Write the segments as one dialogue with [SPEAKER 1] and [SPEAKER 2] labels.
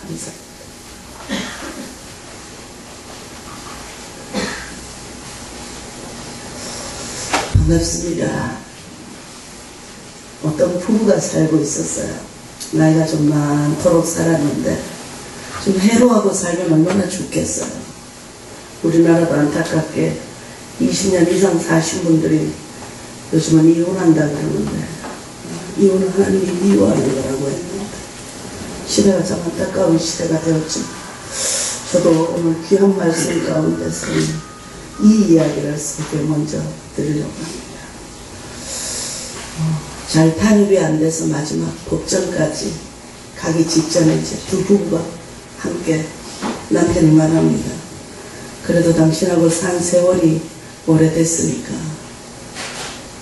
[SPEAKER 1] 감사합니다. 반갑습니다. 어떤 부부가 살고 있었어요. 나이가 좀 많도록 살았는데 좀 해로하고 살면 얼마나 좋겠어요. 우리나라도 안타깝게 20년 이상 사신 분들이 요즘은 이혼한다 그러는데 이혼은 하나님이 미워하는 거라고 했는데 시대가 참 안타까운 시대가 되었지만 저도 오늘 귀한 말씀 가운데서 이 이야기를 세게 먼저 드리려고 합니다. 잘 탄입이 안 돼서 마지막 법정까지 가기 직전에 이제 두 부부가 함께 남편이 말합니다. 그래도 당신하고 산 세월이 오래됐으니까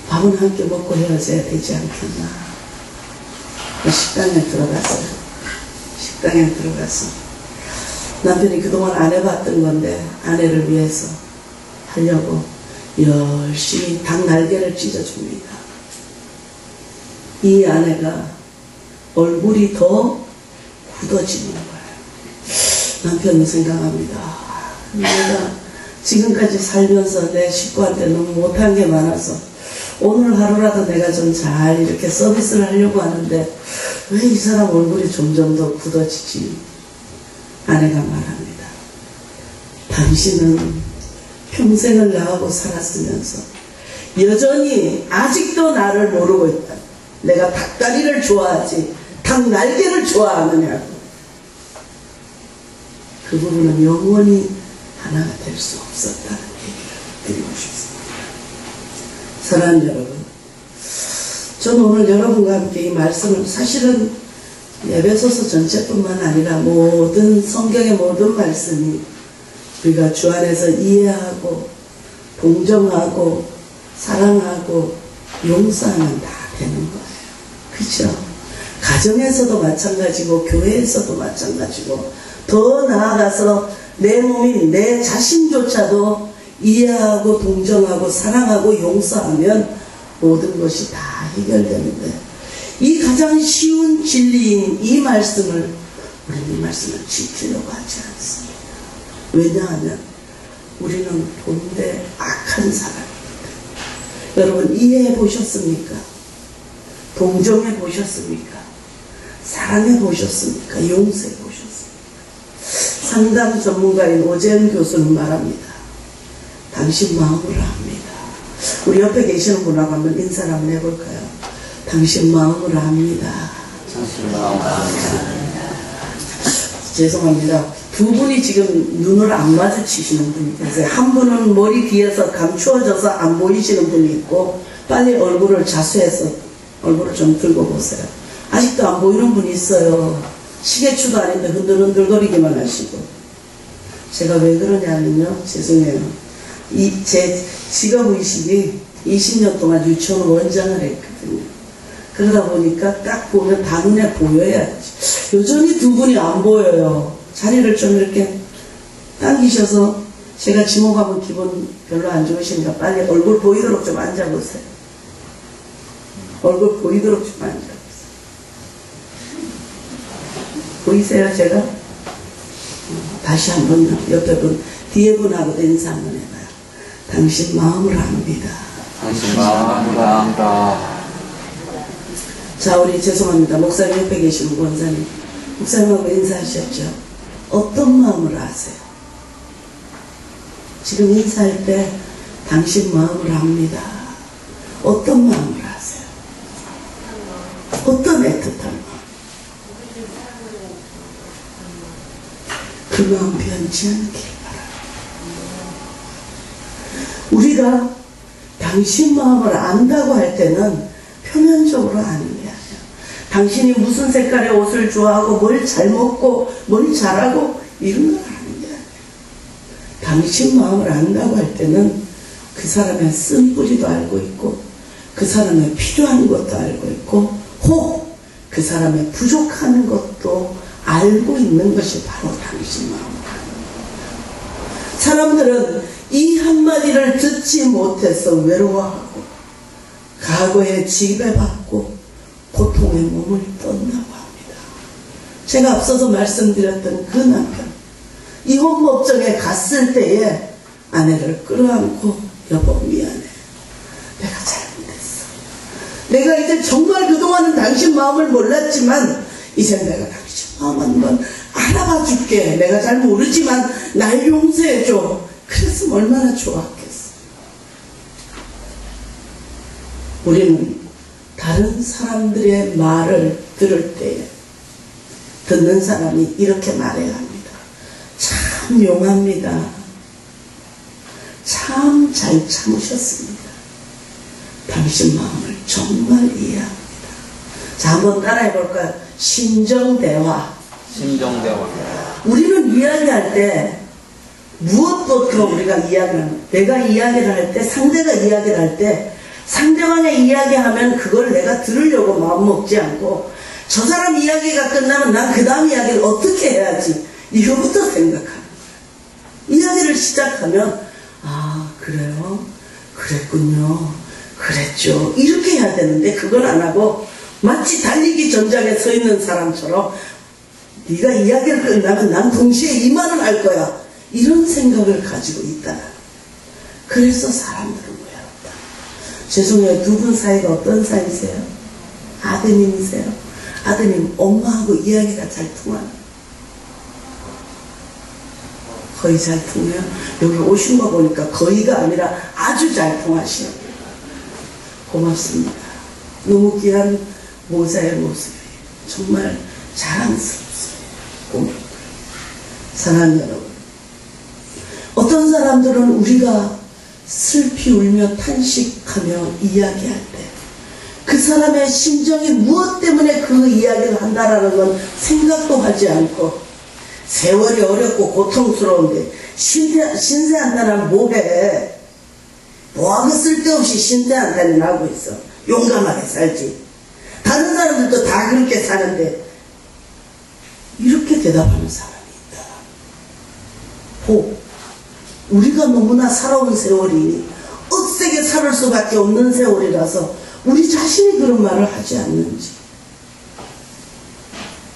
[SPEAKER 1] 밥은 함께 먹고 헤어져야 되지 않겠나. 식당에 들어갔어요. 식당에 들어가서 남편이 그동안 안 해봤던 건데 아내를 위해서 하려고 열심히 닭 날개를 찢어줍니다. 이 아내가 얼굴이 더 굳어지는 거예요. 남편은 생각합니다. 내가 지금까지 살면서 내 식구한테 너무 못한 게 많아서 오늘 하루라도 내가 좀 잘 이렇게 서비스를 하려고 하는데 왜 이 사람 얼굴이 점점 더 굳어지지? 아내가 말합니다. 당신은 평생을 나하고 살았으면서 여전히 아직도 나를 모르고 있다. 내가 닭다리를 좋아하지 닭 날개를 좋아하느냐고. 그 부분은 영원히 하나가 될 수 없었다는 얘기를 드리고 싶습니다. 사랑하는 여러분, 저는 오늘 여러분과 함께 이 말씀을 사실은 에베소서 전체뿐만 아니라 모든 성경의 모든 말씀이 우리가 주 안에서 이해하고 동정하고 사랑하고 용서하면 다 되는 거예요. 그렇죠? 가정에서도 마찬가지고 교회에서도 마찬가지고 더 나아가서 내 몸인 내 자신조차도 이해하고 동정하고 사랑하고 용서하면 모든 것이 다 해결되는데 이 가장 쉬운 진리인 이 말씀을 우리는 이 말씀을 지키려고 하지 않습니다. 왜냐하면 우리는 본래 악한 사람입니다. 여러분 이해해 보셨습니까? 동정해 보셨습니까? 사랑해 보셨습니까? 용서해 보셨습니까? 상담 전문가인 오재현 교수는 말합니다. 당신 마음으로 합니다. 우리 옆에 계시는 분하고 한번 인사를 한번 해볼까요? 당신 마음으로 합니다.
[SPEAKER 2] 당신 마음으로 합니다.
[SPEAKER 1] 죄송합니다. 두 분이 지금 눈을 안 마주치시는 분이 계세요. 한 분은 머리 뒤에서 감추어져서 안 보이시는 분이 있고 빨리 얼굴을 자수해서 얼굴을 좀 들고 보세요. 아직도 안 보이는 분이 있어요. 시계추도 아닌데 흔들흔들거리기만 하시고. 제가 왜 그러냐면요. 죄송해요. 제 직업의식이 20년 동안 유치원 원장을 했거든요. 그러다 보니까 딱 보면 다 눈에 보여야지. 여전히 두 분이 안 보여요. 자리를 좀 이렇게 당기셔서 제가 지목하면 기분 별로 안 좋으시니까 빨리 얼굴 보이도록 좀 앉아보세요. 얼굴 보이도록 좀 앉아보세요. 보이세요 제가? 다시 한번 옆에 분 뒤에 분하고도 인사 한번 해봐요. 당신 마음으로 합니다.
[SPEAKER 2] 당신 마음으로 합니다.
[SPEAKER 1] 자, 우리 죄송합니다. 목사님 옆에 계시는 권사님. 목사님하고 인사하셨죠? 어떤 마음으로 하세요? 지금 인사할 때 당신 마음으로 합니다. 어떤 마음으로 하세요? 어떤 애틋한 마음? 그 마음 변치 않길 바랍니다. 우리가 당신 마음을 안다고 할 때는 표면적으로 아는 게 아니에요. 당신이 무슨 색깔의 옷을 좋아하고 뭘 잘 먹고 뭘 잘하고 이런 걸 아는 게 아니에요. 당신 마음을 안다고 할 때는 그 사람의 쓴뿌리도 알고 있고 그 사람의 필요한 것도 알고 있고 혹 그 사람의 부족한 것도 알고 있는 것이 바로 당신 마음을 아는 거예요. 사람들은 이 한마디를 듣지 못해서 외로워하고 과거에 지배받고 고통의 몸을 떴다고 합니다. 제가 앞서서 말씀드렸던 그 남편, 이혼법정에 갔을 때에 아내를 끌어안고 여보 미안해. 내가 잘못했어. 내가 이제 정말 그동안은 당신 마음을 몰랐지만 이제 내가 당신 마음 한번 알아봐 줄게. 내가 잘 모르지만 날 용서해줘. 그랬으면 얼마나 좋았겠어. 우리는 다른 사람들의 말을 들을 때 듣는 사람이 이렇게 말해야 합니다. 참 용합니다. 참 잘 참으셨습니다. 당신 마음을 정말 이해합니다. 자, 한번 따라해 볼까요? 심정대화.
[SPEAKER 2] 심정대화.
[SPEAKER 1] 우리는 이야기할 때 무엇부터 우리가 이야기를 하는, 내가 이야기를 할 때, 상대가 이야기를 할 때 상대방의 이야기하면 그걸 내가 들으려고 마음 먹지 않고 저 사람 이야기가 끝나면 난 그 다음 이야기를 어떻게 해야지 이거부터 생각하는 거예요. 이야기를 시작하면 아 그래요? 그랬군요. 그랬죠. 이렇게 해야 되는데 그걸 안 하고 마치 달리기 전장에 서 있는 사람처럼 네가 이야기를 끝나면 난 동시에 이 말을 할 거야. 이런 생각을 가지고 있다. 그래서 사람들은 외롭다. 죄송해요. 두 분 사이가 어떤 사이세요? 아드님이세요? 아드님 엄마하고 이야기가 잘 통하나? 거의 잘 통해요? 여기 오신 거 보니까 거의가 아니라 아주 잘 통하시네요. 고맙습니다. 너무 귀한 모자의 모습이 정말 자랑스럽습니다. 고맙고요. 사랑하는 여러분, 어떤 사람들은 우리가 슬피 울며 탄식하며 이야기할 때 그 사람의 심정이 무엇 때문에 그 이야기를 한다라는 건 생각도 하지 않고 세월이 어렵고 고통스러운데 신세한탄은 뭐해? 뭐하고 쓸데없이 신세한탄을 하고 있어. 용감하게 살지. 다른 사람들도 다 그렇게 사는데 이렇게 대답하는 사람이 있다. 우리가 너무나 살아온 세월이 억세게 살을 수밖에 없는 세월이라서 우리 자신이 그런 말을 하지 않는지.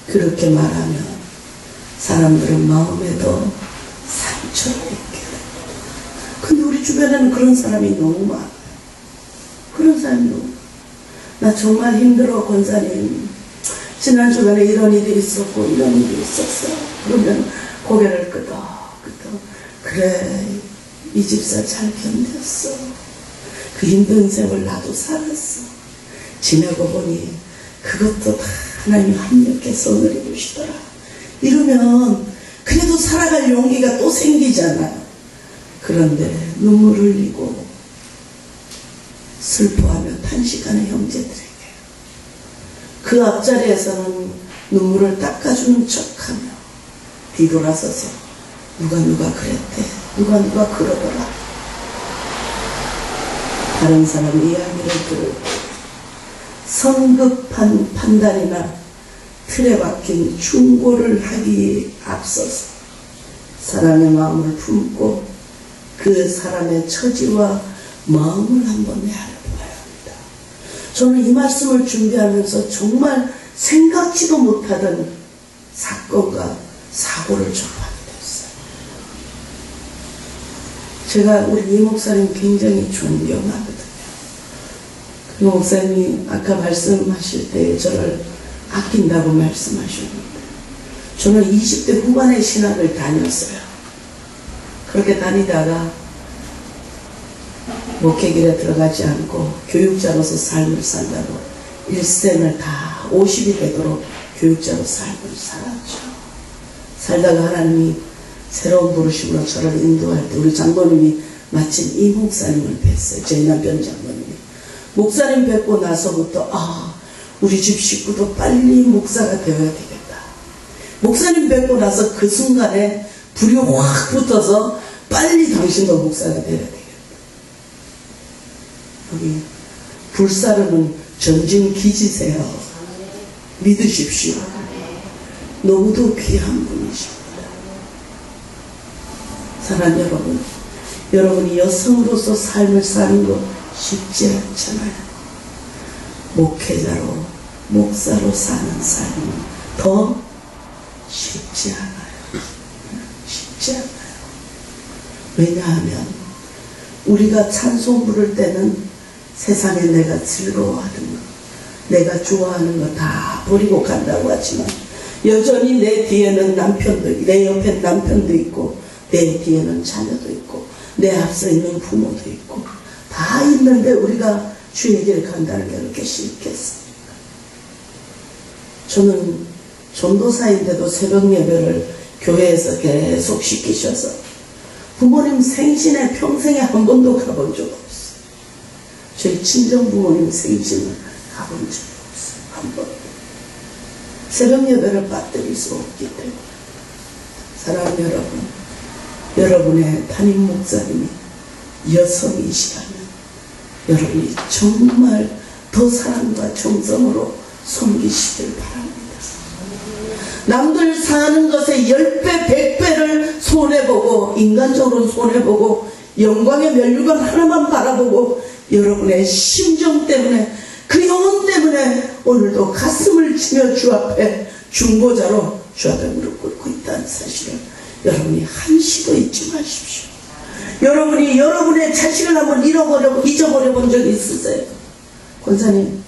[SPEAKER 1] 그렇게 말하면 사람들은 마음에 더 상처를 입게 됩니다. 근데 우리 주변에는 그런 사람이 너무 많아요. 그런 사람이 너무 많아요. 나 정말 힘들어 권사님. 지난 주간에 이런 일이 있었고 이런 일이 있었어. 그러면 고개를 끄덕끄덕. 그래 이 집사 잘 견뎠어. 그 힘든 세월 나도 살았어. 지내고 보니 그것도 다 하나님 합력해 선을 이루시더라. 이러면 그래도 살아갈 용기가 또 생기잖아요. 그런데 눈물 흘리고 슬퍼하며 탄식하는 형제들에게 그 앞자리에서는 눈물을 닦아주는 척하며 뒤돌아서서 누가 그랬대. 누가 그러더라. 다른 사람 이야기를 들을 때 성급한 판단이나 틀에 박힌 충고를 하기에 앞서서 사랑의 마음을 품고 그 사람의 처지와 마음을 한번 헤아려봐야 합니다. 저는 이 말씀을 준비하면서 정말 생각지도 못하던 사건과 사고를 접하게 됐어요. 제가 우리 이 목사님 굉장히 존경하거든요. 그 목사님이 아까 말씀하실 때 저를 아낀다고 말씀하셨는데 저는 20대 후반의 신학을 다녔어요. 그렇게 다니다가 목회길에 들어가지 않고 교육자로서 삶을 산다고 일생을 다 50이 되도록 교육자로 삶을 살았죠. 살다가 하나님이 새로운 부르심으로 저를 인도할 때 우리 장로님이 마침 이 목사님을 뵀어요. 저희 남편 장로님이. 목사님 뵙고 나서부터 우리 집 식구도 빨리 목사가 되어야 되겠다. 목사님 뵙고 나서 그 순간에 불이 확 붙어서 빨리 당신도 목사가 되어야 되겠다. 여기 불사르는 전진 기지세요. 믿으십시오. 너무도 귀한 분이십니다. 사랑하는 여러분, 여러분이 여성으로서 삶을 사는 거 쉽지 않잖아요. 목회자로, 목사로 사는 삶은 더 쉽지 않아요. 쉽지 않아요. 왜냐하면 우리가 찬송 부를 때는 세상에 내가 즐거워하는 것, 내가 좋아하는 거 다 버리고 간다고 하지만 여전히 내 뒤에는 남편도, 내 옆에 남편도 있고 내 뒤에는 자녀도 있고 내 앞서 있는 부모도 있고 다 있는데 우리가 주의 길을 간다는 게 그렇게 싫겠습니까? 저는 전도사인데도 새벽 예배를 교회에서 계속 시키셔서 부모님 생신에 평생에 한 번도 가본 적 없어요. 저희 친정 부모님 생신을 가본 적 없어요. 한 번. 새벽 예배를 빠뜨릴 수 없기 때문에. 사랑하는 여러분, 여러분의 담임 목사님이 여성이시라면 여러분이 정말 더 사랑과 정성으로 섬기시길 바랍니다. 남들 사는 것에 10배, 100배를 손해보고 인간적으로 손해보고 영광의 면류관 하나만 바라보고 여러분의 심정 때문에 그 영혼 때문에 오늘도 가슴을 치며 주 앞에 중보자로 주 앞에 무릎 꿇고 있다는 사실을 여러분이 한시도 잊지 마십시오. 여러분이 여러분의 자식을 한번 잊어버려 본 적 있으세요? 권사님,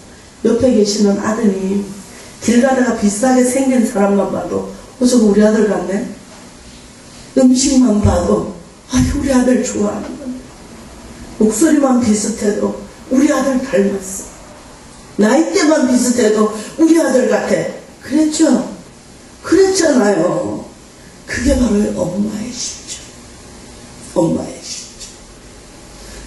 [SPEAKER 1] 옆에 계시는 아드님 길 가다가 비슷하게 생긴 사람만 봐도 저거 우리 아들 같네? 음식만 봐도 아유 우리 아들 좋아하는 건데 목소리만 비슷해도 우리 아들 닮았어. 나이대만 비슷해도 우리 아들 같아. 그랬죠? 그랬잖아요. 그게 바로 엄마의 심정. 엄마의 심정.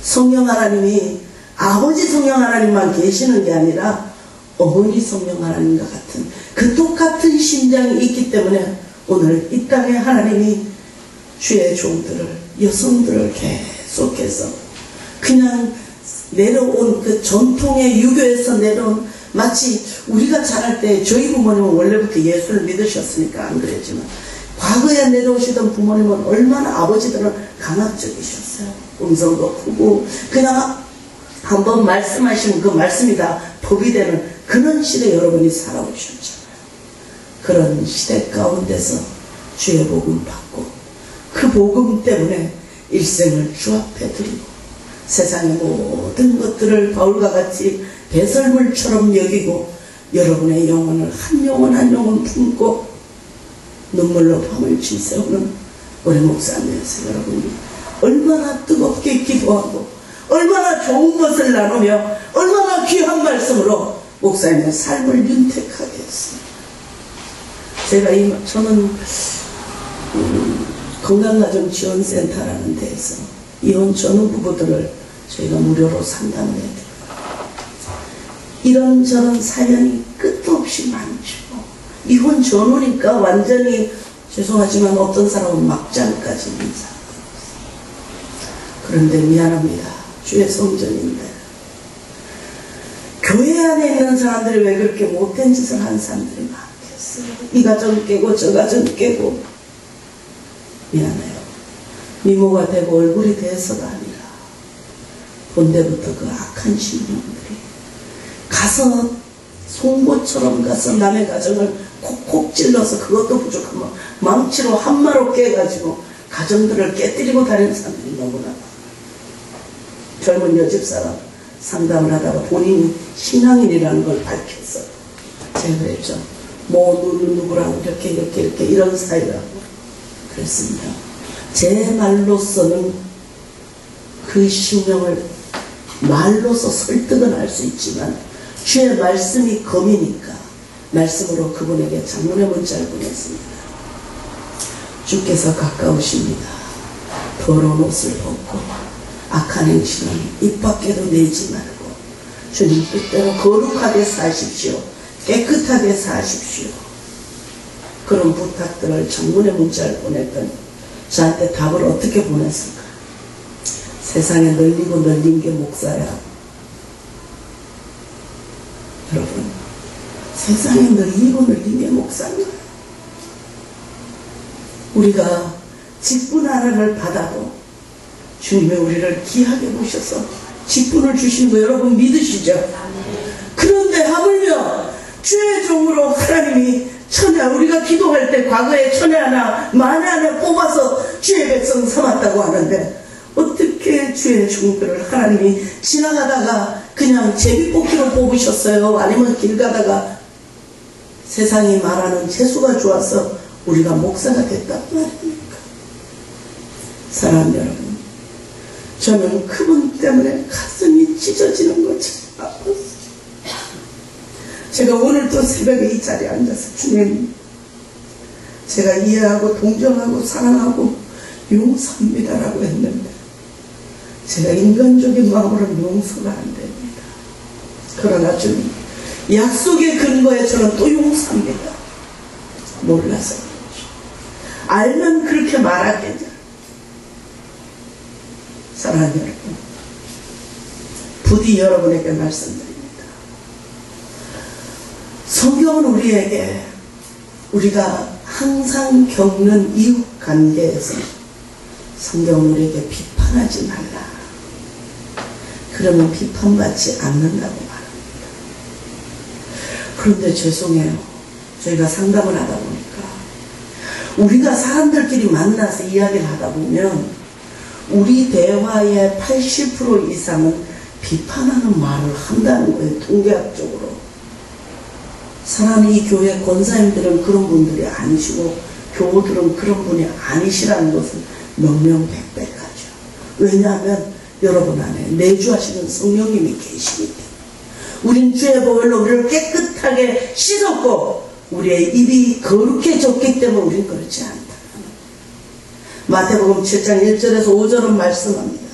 [SPEAKER 1] 성령 하나님이 아버지 성령 하나님만 계시는 게 아니라 어머니 성령 하나님과 같은 그 똑같은 심장이 있기 때문에 오늘 이 땅에 하나님이 주의 종들을, 여성들을 계속해서 그냥 내려온 그 전통의 유교에서 내려온, 마치 우리가 자랄 때 저희 부모님은 원래부터 예수를 믿으셨으니까 안 그랬지만 과거에 내려오시던 부모님은 얼마나 아버지들은 강압적이셨어요. 음성도 크고 그냥 한번 말씀하시면 그 말씀이 다 법이 되는 그런 시대 여러분이 살아오셨잖아요. 그런 시대 가운데서 주의 복음 받고 그 복음 때문에 일생을 주 앞에 드리고 세상의 모든 것들을 바울과 같이 배설물처럼 여기고 여러분의 영혼을 한 영혼 한 영혼 품고 눈물로 밤을 지새우는 우리 목사님에서 여러분이 얼마나 뜨겁게 기도하고 얼마나 좋은 것을 나누며 얼마나 귀한 말씀으로 목사님의 삶을 윤택하게 했습니다. 저는 건강가정지원센터라는 데에서 이혼 전후 부부들을 저희가 무료로 상담을 해드려요. 이런저런 사연이 끝도 없이 많죠. 이혼 전후니까 완전히 죄송하지만 어떤 사람은 막장까지 있는 사람. 그런데 미안합니다. 주의 성전인데 교회 안에 있는 사람들이 왜 그렇게 못된 짓을 한 사람들이 많겠어요. 이 가정 깨고 저 가정 깨고. 미안해요. 미모가 되고 얼굴이 돼서가 아니라 본때부터 그 악한 신령들이 가서 송곳처럼 가서 남의 가정을 콕콕 찔러서 그것도 부족하면 망치로 한마로 깨가지고 가정들을 깨뜨리고 다니는 사람들이 너무나 많아요. 젊은 여집사람 상담을 하다가 본인이 신앙인이라는 걸 밝혔어요. 제가 그랬죠. 뭐 누구랑 이렇게 이런 사이라고 그랬습니다. 제 말로서는 그 심령을 말로서 설득은 할 수 있지만 주의 말씀이 검이니까 말씀으로 그분에게 장문의 문자를 보냈습니다. 주께서 가까우십니다. 더러운 옷을 벗고 악한 행실은 입 밖에도 내지 말고 주님 뜻대로 거룩하게 사십시오. 깨끗하게 사십시오. 그런 부탁들을 장문의 문자를 보냈더니 저한테 답을 어떻게 보냈을까? 세상에 널리고 널린 게 목사야. 여러분, 세상에 널리고 널린 게 목사인가요? 우리가 직분 하나를 받아도 주님이 우리를 귀하게 보셔서 직분을 주신 거 여러분 믿으시죠? 그런데 하물며 주의 종으로 하나님이 처녀, 우리가 기도할 때 과거에 처녀 하나, 마녀 하나 뽑아서 주의 백성 삼았다고 하는데 어떻게 주의 종들을 하나님이 지나가다가 그냥 제비뽑기로 뽑으셨어요? 아니면 길 가다가 세상이 말하는 재수가 좋아서 우리가 목사가 됐단 말입니까? 사랑하는 여러분, 저는 그분 때문에 가슴이 찢어지는 것처럼 아팠어요. 제가 오늘도 새벽에 이 자리에 앉아서 주님, 제가 이해하고 동정하고 사랑하고 용서합니다라고 했는데 제가 인간적인 마음으로는 용서가 안 됩니다. 그러나 주님, 약속의 근거에 저는 또 용서합니다. 몰라서 그렇죠. 알면 그렇게 말하겠냐. 사랑하는 여러분, 부디 여러분에게 말씀드립니다. 성경은 우리에게 우리가 항상 겪는 이웃 관계에서 성경은 우리에게 비판하지 말라. 그러면 비판받지 않는다고 말합니다. 그런데 죄송해요. 저희가 상담을 하다 보니까 우리가 사람들끼리 만나서 이야기를 하다 보면 우리 대화의 80% 이상은 비판하는 말을 한다는 거예요. 통계학적으로. 사람이 이 교회 권사님들은 그런 분들이 아니시고 교우들은 그런 분이 아니시라는 것은 명명백백하죠. 왜냐하면 여러분 안에 내주하시는 성령님이 계시기 때문에 우린 주의 보혈로 우리를 깨끗하게 씻었고 우리의 입이 거룩해졌기 때문에 우린 그렇지 않다. 마태복음 7장 1절에서 5절은 말씀합니다.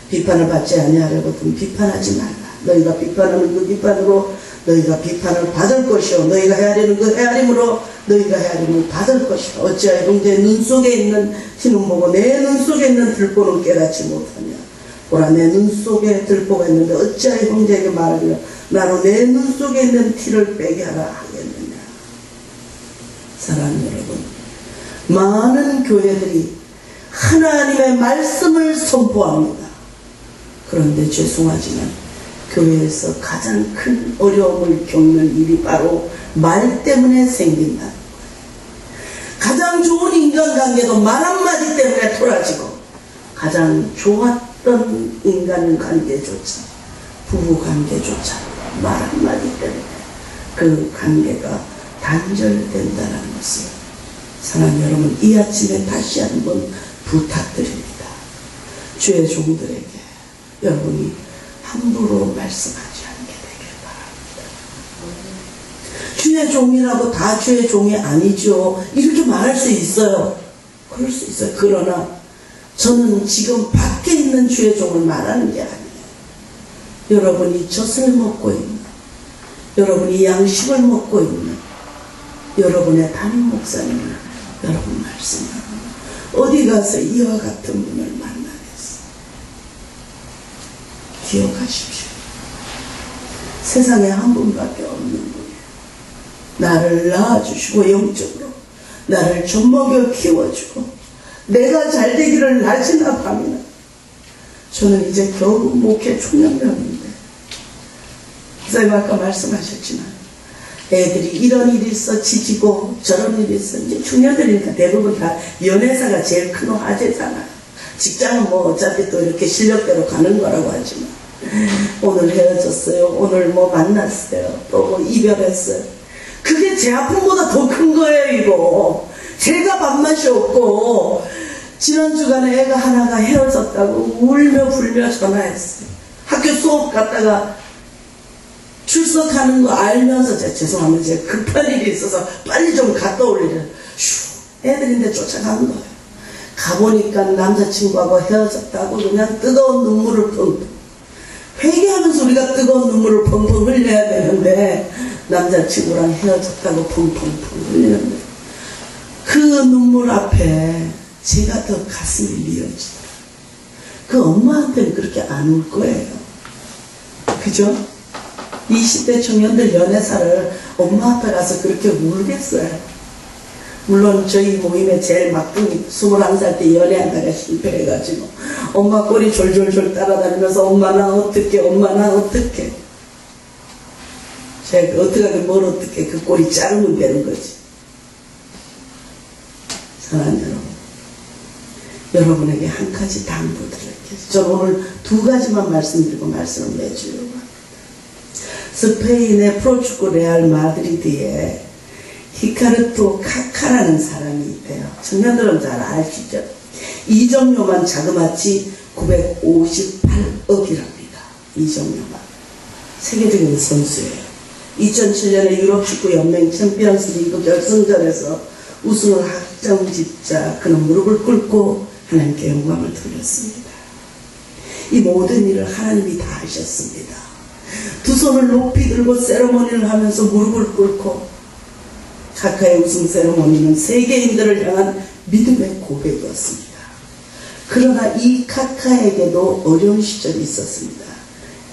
[SPEAKER 1] 비판을 받지 아니하려거든 비판하지 말라. 너희가 비판하는 그 비판으로 너희가 비판을 받을 것이요 너희가 헤아리는 그 헤아림으로 너희가 헤아림을 받을 것이요 어찌하여 형제의 눈 속에 있는 티는 보고 내 눈 속에 있는 들보는 깨닫지 못하냐. 보라, 내 눈 속에 들보가 있는데 어찌하여 형제에게 말하기를 나로 내 눈 속에 있는 티를 빼게 하라 하겠느냐. 사랑하는 여러분, 많은 교회들이 하나님의 말씀을 선포합니다. 그런데 죄송하지만 교회에서 가장 큰 어려움을 겪는 일이 바로 말 때문에 생긴다는 거예요. 가장 좋은 인간관계도 말 한마디 때문에 토라지고 가장 좋았던 인간관계조차 부부관계조차 말 한마디 때문에 그 관계가 단절된다는 것을 사랑하는 여러분, 이 아침에 다시 한번 부탁드립니다. 주의 종들에게 여러분이 함부로 말씀하지 않게 되길 바랍니다. 주의 종이라고 다 주의 종이 아니죠. 이렇게 말할 수 있어요. 그럴 수 있어요. 그러나 저는 지금 밖에 있는 주의 종을 말하는 게 아니에요. 여러분이 젖을 먹고 있는, 여러분이 양식을 먹고 있는 여러분의 담임 목사님을 여러분 말씀하고 어디 가서 이와 같은 분을 만나겠어. 기억하십시오. 세상에 한 분밖에 없는 분이에요. 나를 낳아주시고 영적으로 나를 젖먹여 키워주고 내가 잘되기를 낮이나 밤이나. 저는 이제 겨우 목회 초년병인데 선생님 아까 말씀하셨지만 애들이 이런 일이 있어 지지고 저런 일이 있어. 이제 중년들이니까 대부분 다 연애사가 제일 큰 화제잖아요. 직장은 뭐 어차피 또 이렇게 실력대로 가는 거라고 하지만 오늘 헤어졌어요. 오늘 뭐 만났어요. 또 뭐 이별했어요. 그게 제 아픔보다 더 큰 거예요. 이거 제가 밥맛이 없고 지난 주간에 애가 하나가 헤어졌다고 울며 불며 전화했어요. 학교 수업 갔다가 출석하는 거 알면서 죄송합니다. 제가 급한 일이 있어서 빨리 좀 갔다 올리려 애들인데 쫓아간 거예요. 가보니까 남자친구하고 헤어졌다고 그냥 뜨거운 눈물을 펑펑, 회개하면서 우리가 뜨거운 눈물을 펑펑 흘려야 되는데 남자친구랑 헤어졌다고 펑펑펑 흘리는데 그 눈물 앞에 제가 더 가슴이 미어지더라고요. 그 엄마한테는 그렇게 안 울 거예요. 그죠? 20대 청년들 연애사를 엄마 앞에 가서 그렇게 울겠어요. 물론 저희 모임에 제일 막둥이 21살 때 연애하다가 실패해가지고 엄마 꼬리 졸졸졸 따라다니면서 엄마 나 어떡해 엄마 나 어떡해. 제가 어떻게 하면 뭘 어떡해 그 꼬리 자르면 되는 거지. 사랑하는 여러분, 여러분에게 한 가지 당부드릴게요. 저는 오늘 두 가지만 말씀드리고 말씀을 맺으려고 합니다. 스페인의 프로축구 레알 마드리드에 히카르토 카카라는 사람이 있대요. 청년들은 잘 아시죠? 이적료만 자그마치 958억이랍니다. 이적료만. 세계적인 선수예요. 2007년에 유럽축구연맹 챔피언스 리그 결승전에서 우승을 확정짓자 그는 무릎을 꿇고 하나님께 영광을 돌렸습니다. 이 모든 일을 하나님이 다 하셨습니다. 두 손을 높이 들고 세레모니를 하면서 무릎을 꿇고, 카카의 우승 세레모니는 세계인들을 향한 믿음의 고백이었습니다. 그러나 이 카카에게도 어려운 시절이 있었습니다.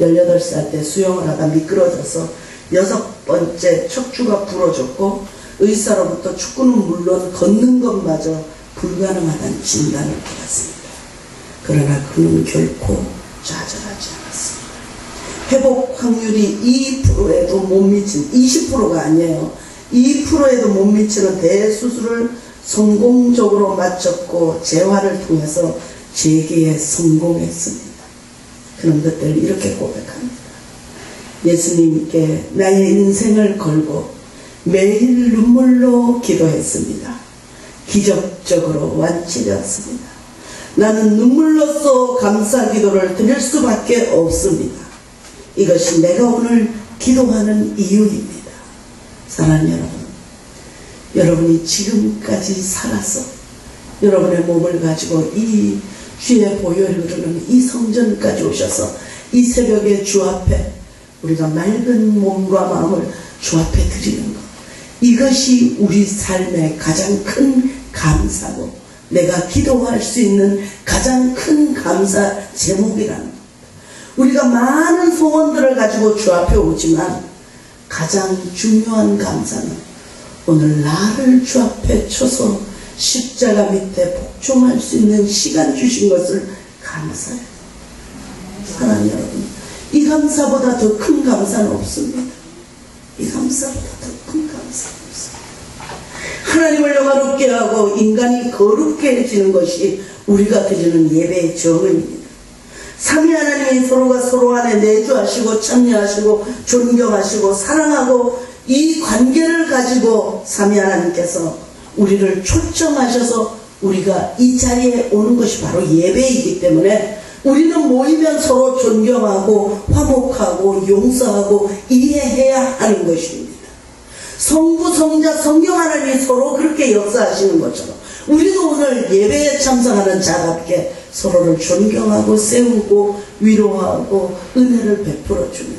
[SPEAKER 1] 18살 때 수영을 하다 미끄러져서 6번째 척추가 부러졌고, 의사로부터 축구는 물론 걷는 것마저 불가능하다는 진단을 받았습니다. 그러나 그는 결코 좌절하지 않았습니다. 회복 확률이 2%에도 못 미친, 20%가 아니에요. 2%에도 못 미치는 대수술을 성공적으로 마쳤고 재활을 통해서 재기에 성공했습니다. 그는 그때 이렇게 고백합니다. 예수님께 나의 인생을 걸고 매일 눈물로 기도했습니다. 기적적으로 완치되었습니다. 나는 눈물로써 감사 기도를 드릴 수밖에 없습니다. 이것이 내가 오늘 기도하는 이유입니다. 사랑하는 여러분, 여러분이 지금까지 살아서 여러분의 몸을 가지고 이 주의 보혈이 흐르는 이 성전까지 오셔서 이 새벽에 주 앞에 우리가 맑은 몸과 마음을 주 앞에 드리는 것, 이것이 우리 삶의 가장 큰 감사고 내가 기도할 수 있는 가장 큰 감사 제목이라는 것. 우리가 많은 소원들을 가지고 주 앞에 오지만 가장 중요한 감사는 오늘 나를 주 앞에 쳐서 십자가 밑에 복종할 수 있는 시간 주신 것을 감사해요. 사랑하는 여러분, 이 감사보다 더 큰 감사는 없습니다. 이 감사보다 더 큰 감사는 없습니다. 하나님을 영화롭게 하고 인간이 거룩게 해지는 것이 우리가 드리는 예배의 정의입니다. 삼위 하나님이 서로가 서로 안에 내주하시고 참여하시고 존경하시고 사랑하고 이 관계를 가지고 삼위 하나님께서 우리를 초청하셔서 우리가 이 자리에 오는 것이 바로 예배이기 때문에 우리는 모이면 서로 존경하고 화목하고 용서하고 이해해야 하는 것입니다. 성부, 성자, 성령 하나님이 서로 그렇게 역사하시는 것처럼 우리도 오늘 예배에 참석하는 자답게 서로를 존경하고 세우고 위로하고 은혜를 베풀어 주는 것,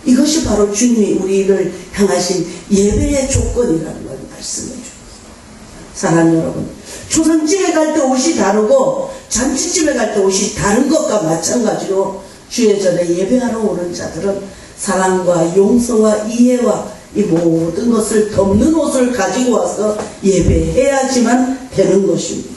[SPEAKER 1] 이것이 바로 주님이 우리를 향하신 예배의 조건이라는 걸 말씀해 주셨습니다. 사랑하는 여러분, 초상집에 갈 때 옷이 다르고 잔치집에 갈 때 옷이 다른 것과 마찬가지로 주의 전에 예배하러 오는 자들은 사랑과 용서와 이해와 이 모든 것을 덮는 옷을 가지고 와서 예배해야지만 되는 것입니다.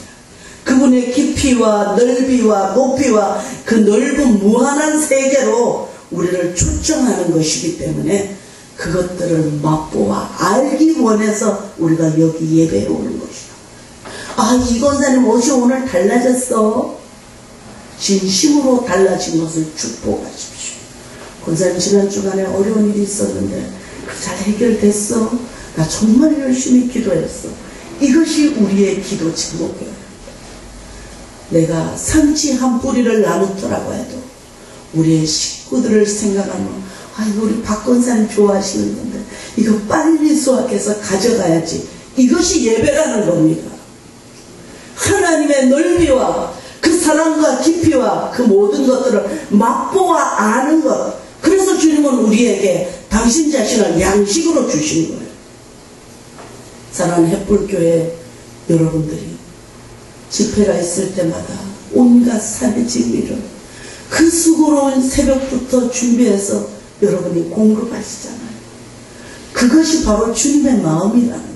[SPEAKER 1] 그분의 깊이와 넓이와 높이와 그 넓은 무한한 세계로 우리를 초청하는 것이기 때문에 그것들을 맛보아 알기 원해서 우리가 여기 예배에 오는 것이다. 아, 이 권사님 옷이 오늘 달라졌어. 진심으로 달라진 것을 축복하십시오. 권사님 지난 주간에 어려운 일이 있었는데 잘 해결됐어. 나 정말 열심히 기도했어. 이것이 우리의 기도 제목이에요. 내가 상치 한 뿌리를 나누더라고 해도 우리의 식구들을 생각하면 아이고 우리 박 권사님 좋아하시는 건데 이거 빨리 수확해서 가져가야지. 이것이 예배라는 겁니다. 하나님의 넓이와 그 사랑과 깊이와 그 모든 것들을 맛보아 아는 것. 그래서 주님은 우리에게 당신 자신을 양식으로 주신 거예요. 사랑하는 햇불교회 여러분들이 집회가 있을 때마다 온갖 산의 진리를 그 수고로운 새벽부터 준비해서 여러분이 공급하시잖아요. 그것이 바로 주님의 마음이라는 거예요.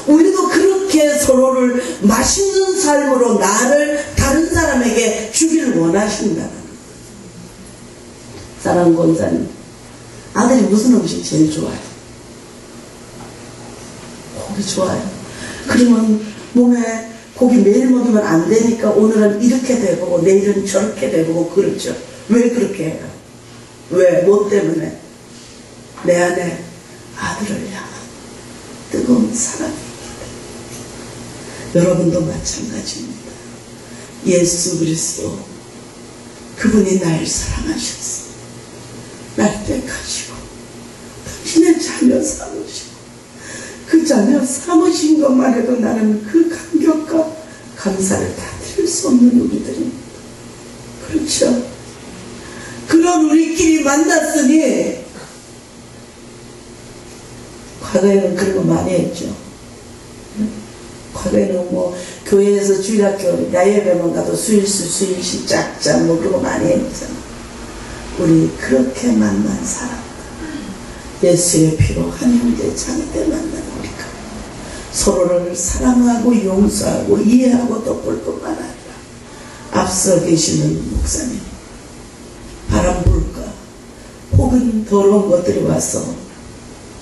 [SPEAKER 1] 우리도 그렇게 서로를 맛있는 삶으로 나를 다른 사람에게 주기를 원하신다는 거예요. 사랑하는 권사님, 아들이 무슨 음식 제일 좋아해요? 고기 좋아해요. 그러면 몸에 고기 매일 먹으면 안 되니까 오늘은 이렇게 돼보고 내일은 저렇게 돼보고 그렇죠. 왜 그렇게 해요? 왜? 뭐 때문에? 내 안에 아들을 향한 뜨거운 사랑이 있기 때문에. 여러분도 마찬가지입니다. 예수 그리스도 그분이 날 사랑하셨어. 날 택하시고 당신의 자녀 삼으시고 그 자녀 삼으신 것만 해도 나는 그 감격과 감사를 다 드릴 수 없는 우리들입니다. 그렇죠? 그런 우리끼리 만났으니 과거에는 그런 거 많이 했죠. 과거에는 뭐 교회에서 주일학교 야예배만 가도 수일시 짝짝 뭐 그런 거 많이 했잖아. 우리 그렇게 만난 사람들, 예수의 피로 한 형제 자매들 만난 우리가 서로를 사랑하고 용서하고 이해하고 덮을 뿐만 아니라 앞서 계시는 목사님 바람 불까 혹은 더러운 것들이 와서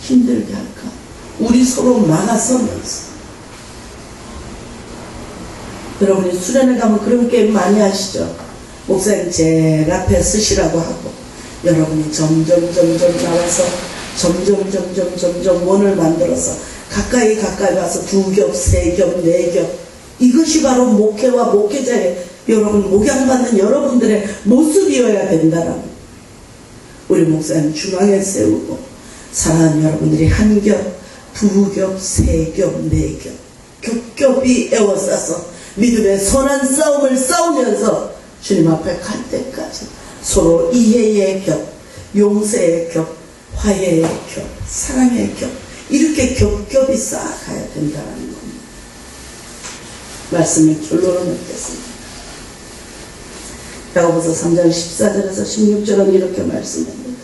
[SPEAKER 1] 힘들게 할까 우리 서로 막아서면서 여러분이 수련회 가면 그런 게임 많이 하시죠. 목사님 제일 앞에 쓰시라고 하고 여러분이 점점 나와서 점점 원을 만들어서 가까이 와서 2겹, 3겹, 4겹 이것이 바로 목회와 목회자의 여러분 목양받는 여러분들의 모습이어야 된다라는 우리 목사님 중앙에 세우고 사랑하는 여러분들이 1겹, 2겹, 3겹, 4겹 겹겹이 에워싸서 믿음의 선한 싸움을 싸우면서 주님 앞에 갈 때까지 서로 이해의 겹, 용서의 겹, 화해의 겹, 사랑의 겹 이렇게 겹겹이 쌓아가야 된다는 겁니다. 말씀을 결론을 맺겠습니다. 야고보서 3장 14절에서 16절은 이렇게 말씀합니다.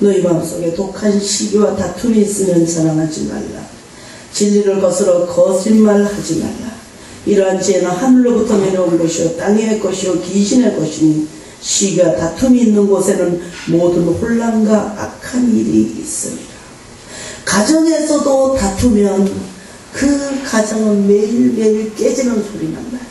[SPEAKER 1] 너희 마음속에 독한 시기와 다툼이 있으면 자랑하지 말라. 진리를 거스러 거짓말하지 말라. 이러한 지혜는 하늘로부터 내려온 것이요 땅의 것이요 귀신의 것이니 시기와 다툼이 있는 곳에는 모든 혼란과 악한 일이 있습니다. 가정에서도 다투면 그 가정은 매일매일 깨지는 소리만 나잖아요.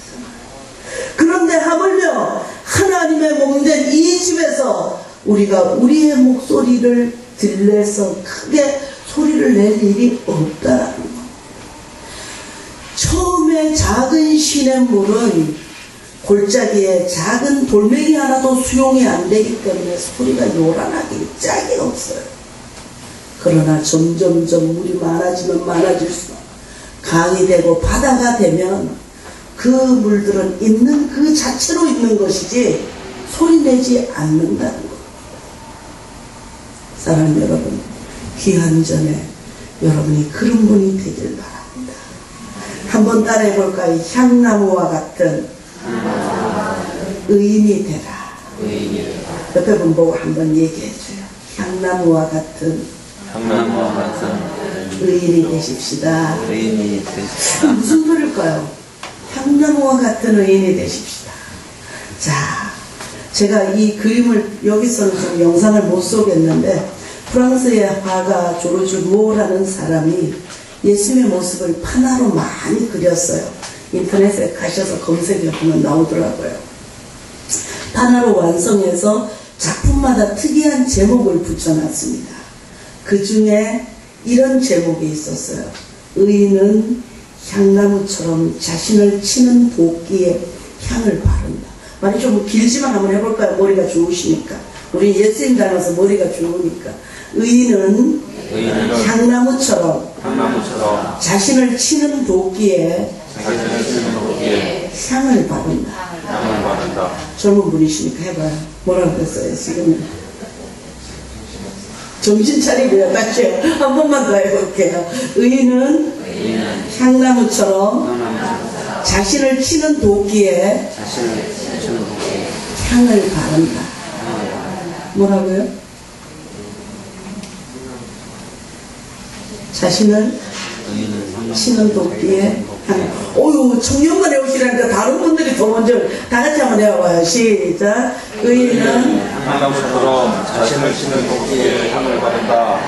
[SPEAKER 1] 그런데 하물며 하나님의 몸된 이 집에서 우리가 우리의 목소리를 들려서 크게 소리를 낼 일이 없다라는 겁니다. 처음에 작은 시냇물은 골짜기에 작은 돌멩이 하나도 수용이 안 되기 때문에 소리가 요란하기 짝이 없어요. 그러나 점점 물이 많아지면 많아질수록 강이 되고 바다가 되면 그 물들은 있는 그 자체로 있는 것이지 소리 내지 않는다는 것. 사랑하는 여러분, 귀한 전에 여러분이 그런 분이 되길 바랍니다. 한번 따라해 볼까요? 향나무와 같은 의인이 되라. 옆에 분 보고 한번 얘기해 줘요. 향나무와 같은 의인이 되십시다. 무슨 소리일까요? 향나무와 같은 의인이 되십시다. 자, 제가 이 그림을 여기서는 좀 영상을 못 쏘겠는데 프랑스의 화가 조르주 루오라는 사람이 예수님의 모습을 판화로 많이 그렸어요. 인터넷에 가셔서 검색해보면 나오더라고요. 판화로 완성해서 작품마다 특이한 제목을 붙여놨습니다. 그 중에 이런 제목이 있었어요. 의인은 향나무처럼 자신을 치는 도끼에 향을 바른다. 말이 좀 길지만 한번 해볼까요? 머리가 좋으시니까. 우리 예수님 닮아서 머리가 좋으니까. 의인은 향나무처럼 자신을 치는 도끼에 향을 바른다. 젊은 분이시니까 해봐요. 뭐라고 그랬어요 지금? 정신 차리고요. 다시 한 번만 더 해볼게요. 의인은 향나무처럼 자신을 치는 도끼에 향을 바른다. 뭐라고요? 자신을 치는 도끼에 향. 어유 청년만 해오시라니까 다른 분들이 더 먼저 다 같이 한번 해봐요. 시작. 의인은
[SPEAKER 2] 향나무처럼 자신을 치는 도끼에 향을 바른다.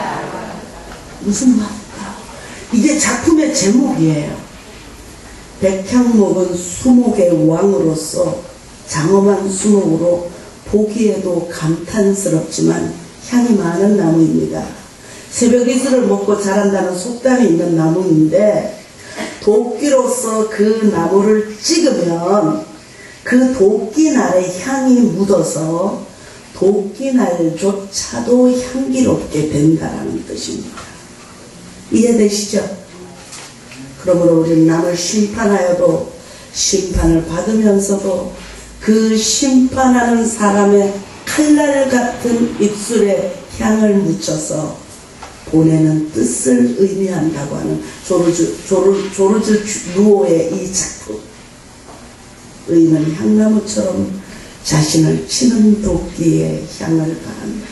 [SPEAKER 1] 무슨 말일까? 이게 작품의 제목이에요. 백향목은 수목의 왕으로서 장엄한 수목으로 보기에도 감탄스럽지만 향이 많은 나무입니다. 새벽 이슬을 먹고 자란다는 속담이 있는 나무인데 도끼로서 그 나무를 찍으면 그 도끼날의 향이 묻어서 도끼날조차도 향기롭게 된다는 뜻입니다. 이해되시죠? 그러므로 우리는 남을 심판하여도 심판을 받으면서도 그 심판하는 사람의 칼날 같은 입술에 향을 묻혀서 보내는 뜻을 의미한다고 하는 조르주 루오의 이 작품. 의인은 향나무처럼 자신을 치는 도끼의 향을 바란다.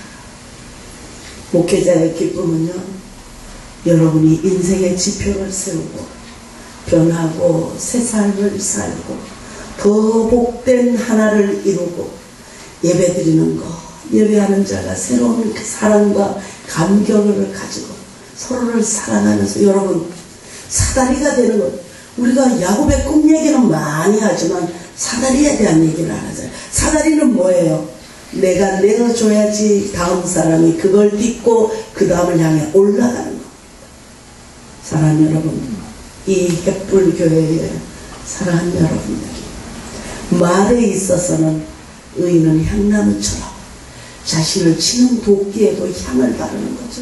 [SPEAKER 1] 목회자의 기쁨은요, 여러분이 인생의 지표를 세우고 변하고 새 삶을 살고 더 복된 하나를 이루고 예배드리는 것, 예배하는 자가 새로운 사랑과 감격을 가지고 서로를 사랑하면서 여러분 사다리가 되는 것. 우리가 야곱의 꿈 얘기는 많이 하지만 사다리에 대한 얘기를 안 하잖아요. 사다리는 뭐예요? 내가 내어줘야지 다음 사람이 그걸 딛고 그 다음을 향해 올라가는 것. 사랑하는 여러분, 이 햇불교회에 사랑하는 여러분들, 말에 있어서는 의인은 향나무처럼 자신을 치는 도끼에도 향을 바르는 거죠.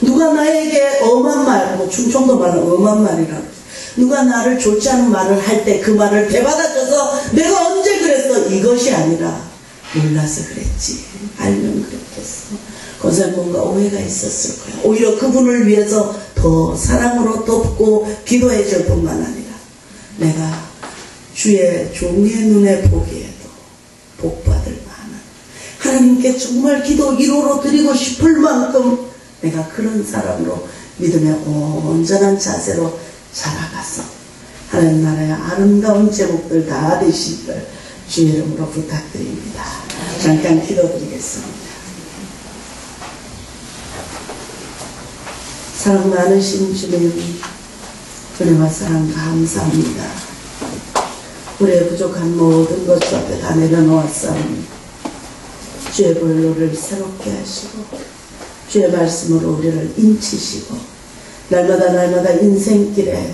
[SPEAKER 1] 누가 나에게 엄한 말, 뭐 충청도 말은 엄한 말이라고, 누가 나를 좋지 않은 말을 할 때 그 말을 되받아줘서 내가 언제 그랬어? 이것이 아니라 몰라서 그랬지, 알면 그랬겠어. 그것에 뭔가 오해가 있었을 거야. 오히려 그분을 위해서 더 사랑으로 돕고 기도해 줄 뿐만 아니라 내가 주의 종의 눈에 보기에도 복받을 만한, 하나님께 정말 기도 1호로 드리고 싶을 만큼 내가 그런 사람으로 믿음의 온전한 자세로 살아가서 하나님 나라의 아름다운 제목들 다 되시기를 주의 이름으로 부탁드립니다. 잠깐 기도드리겠습니다. 사랑 많으신 주님, 은혜와 사랑 감사합니다. 우리의 부족한 모든 것 앞에 다 내려놓았사오니 주의 보혈로를 새롭게 하시고 주의 말씀으로 우리를 인치시고 날마다 인생길에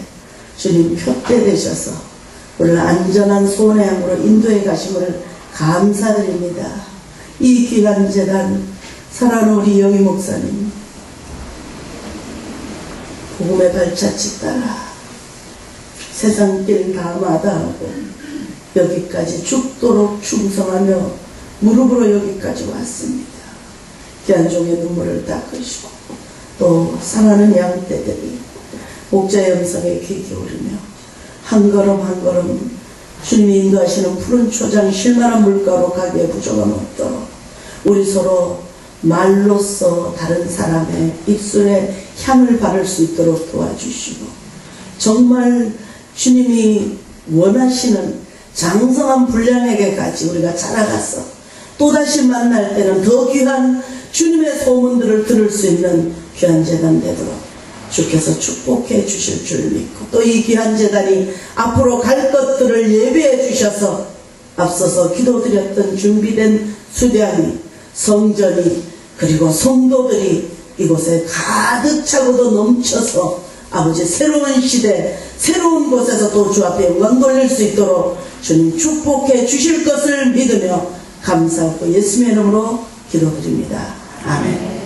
[SPEAKER 1] 주님 표대 되셔서 우리를 안전한 소원의 향으로 인도해 가심을 감사드립니다. 이 귀한 재단 사랑하는 우리 영희 목사님, 복음의 발자취 따라 세상길 다 마다하고 여기까지 죽도록 충성하며 무릎으로 여기까지 왔습니다. 귀한 종의 눈물을 닦으시고 또 사랑하는 양떼들이 목자의 음성에 귀 기울이며 한 걸음 한 걸음 주님이 인도하시는 푸른 초장 쉴만한 물가로 가기에 부족함 없도록 우리 서로 말로써 다른 사람의 입술에 향을 바를 수 있도록 도와주시고 정말 주님이 원하시는 장성한 분량에게까지 우리가 자라가서 또다시 만날 때는 더 귀한 주님의 소문들을 들을 수 있는 귀한 재단 되도록 주께서 축복해 주실 줄 믿고 또 이 귀한 재단이 앞으로 갈 것들을 예배해 주셔서 앞서서 기도드렸던 준비된 수량이 성전이 그리고 성도들이 이곳에 가득 차고도 넘쳐서 아버지 새로운 시대 새로운 곳에서 또 주 앞에 영광 돌릴 수 있도록 주님 축복해 주실 것을 믿으며 감사하고 예수님의 이름으로 기도드립니다. 아멘.